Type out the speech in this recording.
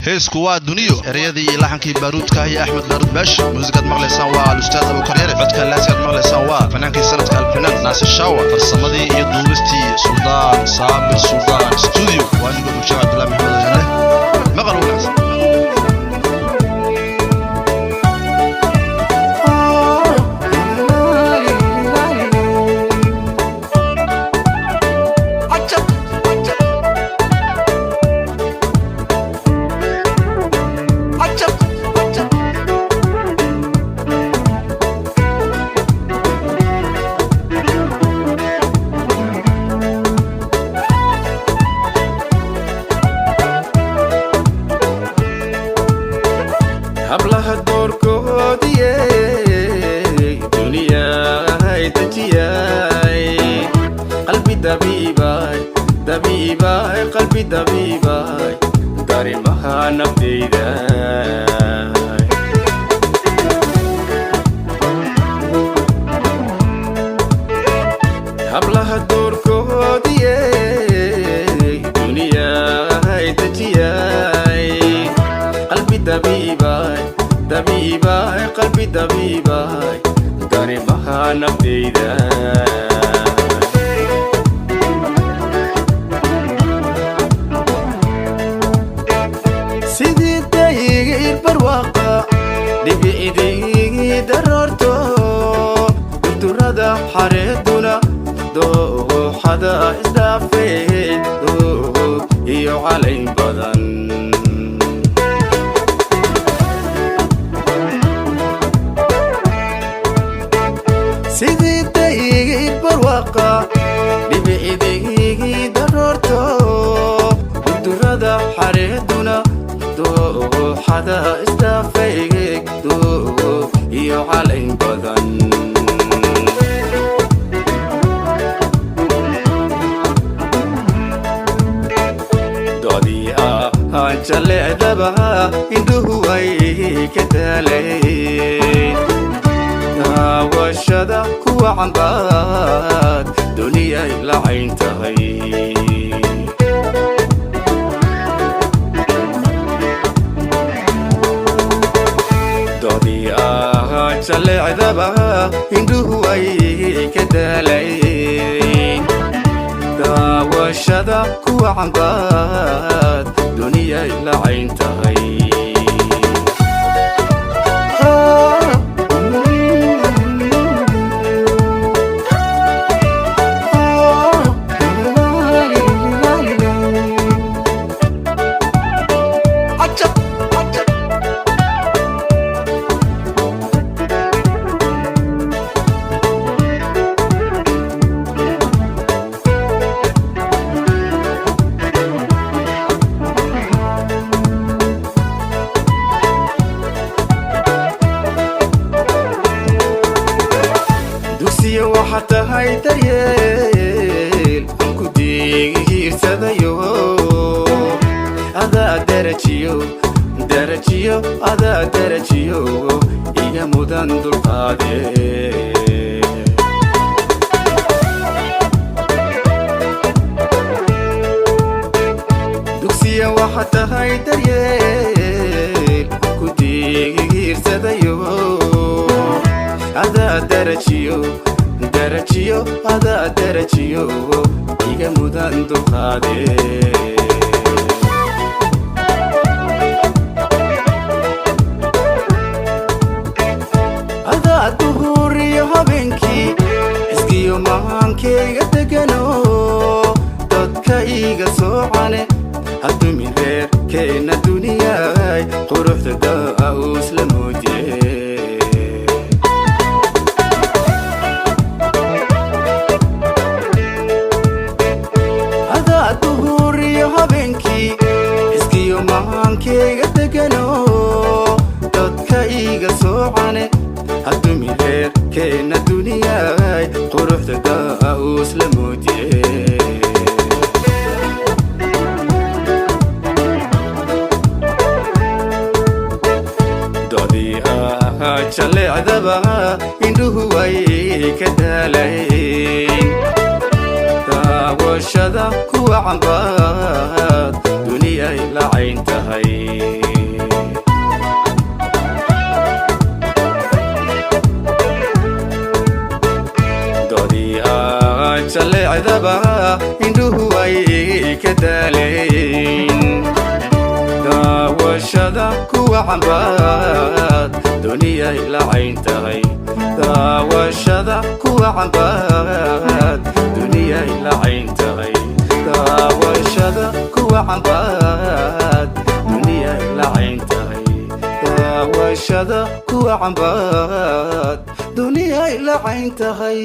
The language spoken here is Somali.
heesku waa duniyo ereyadii iyo laxankii baaruudka iyo Axmed Baarud Baash muusikad maqlaysan waa al-ustaad Abu Karyare codka laasad maqlaysan waa fanaankii sanadka alfinan Naasir Shaawa farsamadii iyo duubistii Suldaan Saabir Suldaan Studio waa nigu bulshada Abdullah Maxamed Janne maqal wanaagsan hablaha doorkoodiye duniyay tajiyay qalbi dabiibay qalbi dabiibay darimaha nafteeda hablaha doorkoodiye duniyay tajiyay qalbi dabiibay qalbi dabiibay darimaha nafteeda sidii dayir barwaqa dhibicdii darorto durada xareeduna dooxada isdhaafay iyo calayn badan sidii dayir barwaqa dhibicdii darorto durada xareeduna dooxada isdhaafay iyo calayn badan doodii aan jaleecdaba indhuhu ay ka daaleen daawashada kuwa cambaad duniyay lacayn tahay doodii aan jaleecdaba indhuhu ay ka daaleen daawashada kuwa cambaad duniyay lacayn tahay dugsiyo waxa tahay daryeel ku diirsadayo adaa darajiyo iga mudan dulqaade dugsiyo waxa tahay daryeel ku diirsadayo adaa darajiyo iga mudan dulqaade adaa duhuriyo habeenkii iskiyo maankeyga degano dadka iga soocane hadumin reerkeena duniyay quruxda daa'us la moodye duhuriyo habeenkii iskiyo maankeyga degano dadka iga soocane hadumin reerkeena duniyay quruxda daa'us la moodye doodii jaleecdaba indhuhu ay ka daaleen daawashada kuwa cambaad duniyay lacayn tahay jalleecdaba indhuhu ay ka daaleen daawashada kuwa cambaad duniyay la cayn tahay daawashada kuwa cambaad duniyay la cayn tahay daawashada kuwa cambaad duniyay la cayn tahay daawashada kuwa cambaad duniyay la cayn tahay